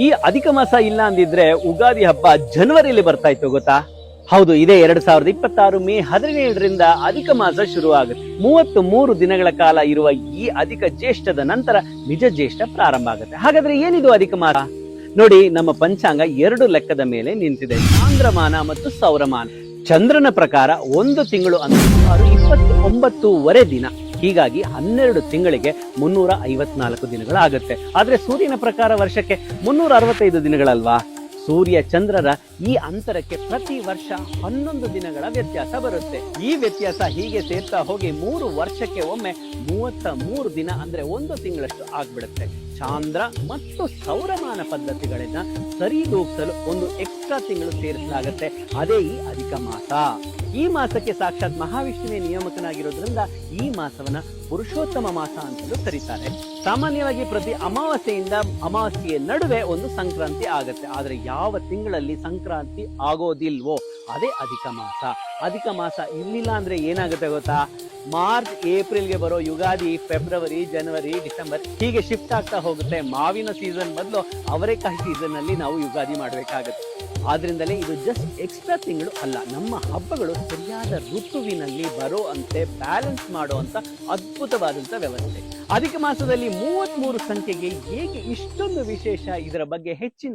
ಈ ಅಧಿಕ ಮಾಸ ಇಲ್ಲ ಅಂದಿದ್ರೆ ಉಗಾದಿ ಹಬ್ಬ ಜನವರಿಯಲ್ಲಿ ಬರ್ತಾ ಇತ್ತು ಗೊತ್ತಾ? ಹೌದು, ಇದೇ 2026 ಮೇ 17ರಿಂದ ಅಧಿಕ ಮಾಸ ಶುರು ಆಗುತ್ತೆ. 33 ದಿನಗಳ ಕಾಲ ಇರುವ ಈ ಅಧಿಕ ಜ್ಯೇಷ್ಠದ ನಂತರ ನಿಜ ಜ್ಯೇಷ್ಠ ಪ್ರಾರಂಭ ಆಗುತ್ತೆ. ಹಾಗಾದ್ರೆ ಏನಿದು ಅಧಿಕ ಮಾಸ? ನೋಡಿ, ನಮ್ಮ ಪಂಚಾಂಗ 2 ಲೆಕ್ಕದ ಮೇಲೆ ನಿಂತಿದೆ, ಚಾಂದ್ರಮಾನ ಮತ್ತು ಸೌರಮಾನ. ಚಂದ್ರನ ಪ್ರಕಾರ ಒಂದು ತಿಂಗಳು ಅಂದ್ರೆ 29 ದಿನ. ಹೀಗಾಗಿ 12 ತಿಂಗಳಿಗೆ 354 ದಿನಗಳಾಗುತ್ತೆ. ಆದ್ರೆ ಸೂರ್ಯನ ಪ್ರಕಾರ ವರ್ಷಕ್ಕೆ 365 ದಿನಗಳಲ್ವಾ? ಸೂರ್ಯ ಚಂದ್ರರ ಈ ಅಂತರಕ್ಕೆ ಪ್ರತಿ ವರ್ಷ 11 ದಿನಗಳ ವ್ಯತ್ಯಾಸ ಬರುತ್ತೆ. ಈ ವ್ಯತ್ಯಾಸ ಹೀಗೆ ಸೇರ್ತಾ ಹೋಗಿ 3 ವರ್ಷಕ್ಕೆ ಒಮ್ಮೆ 33 ದಿನ ಅಂದ್ರೆ 1 ತಿಂಗಳಷ್ಟು ಆಗ್ಬಿಡುತ್ತೆ. ಚಾಂದ್ರ ಮತ್ತು ಸೌರಮಾನ ಪದ್ಧತಿಗಳನ್ನ ಸರಿದೂಗಿಸಲು ಒಂದು ಎಕ್ಸ್ಟ್ರಾ ತಿಂಗಳು ಸೇರಿಸಲಾಗುತ್ತೆ. ಅದೇ ಈ ಅಧಿಕ ಮಾಸ. ಈ ಮಾಸಕ್ಕೆ ಸಾಕ್ಷಾತ್ ಮಹಾವಿಷ್ಣುವೇ ನಿಯಾಮಕನಾಗಿರೋದ್ರಿಂದ ಈ ಮಾಸವನ್ನ ಪುರುಷೋತ್ತಮ ಮಾಸ ಅಂತಲೂ ಕರೀತಾರೆ. ಸಾಮಾನ್ಯವಾಗಿ ಪ್ರತಿ ಅಮಾವಾಸ್ಯೆಯಿಂದ ಅಮಾವಾಸ್ಯೆಯ ನಡುವೆ ಒಂದು ಸಂಕ್ರಾಂತಿ ಆಗುತ್ತೆ. ಆದ್ರೆ ಯಾವ ತಿಂಗಳಲ್ಲಿ ಸಂಕ್ರಾಂತಿ ಆಗೋದಿಲ್ವೋ ಅದೇ ಅಧಿಕ ಮಾಸ. ಅಧಿಕ ಮಾಸ ಇರ್ಲಿಲ್ಲ ಅಂದ್ರೆ ಏನಾಗುತ್ತೆ ಗೊತ್ತಾ? ಮಾರ್ಚ್ ಏಪ್ರಿಲ್ಗೆ ಬರೋ ಯುಗಾದಿ ಫೆಬ್ರವರಿ ಜನವರಿ ಡಿಸೆಂಬರ್ ಹೀಗೆ ಶಿಫ್ಟ್ ಆಗ್ತಾ ಹೋಗುತ್ತೆ. ಮಾವಿನ ಸೀಸನ್ ಬದಲು ಅವರೆಕಾಯಿ ಸೀಸನ್ ಅಲ್ಲಿ ನಾವು ಯುಗಾದಿ ಮಾಡಬೇಕಾಗುತ್ತೆ. ಆದ್ರಿಂದಲೇ ಇದು ಜಸ್ಟ್ ಎಕ್ಸ್ಟ್ರಾ ತಿಂಗಳು ಅಲ್ಲ, ನಮ್ಮ ಹಬ್ಬಗಳು ಸರಿಯಾದ ಋತುವಿನಲ್ಲಿ ಬರೋ ಅಂತೆ ಬ್ಯಾಲೆನ್ಸ್ ಮಾಡುವಂತ ಅದ್ಭುತವಾದಂತ ವ್ಯವಸ್ಥೆ. ಅಧಿಕ ಮಾಸದಲ್ಲಿ 33 ಸಂಖ್ಯೆಗೆ ಹೇಗೆ ಇಷ್ಟೊಂದು ವಿಶೇಷ? ಇದರ ಬಗ್ಗೆ ಹೆಚ್ಚಿನ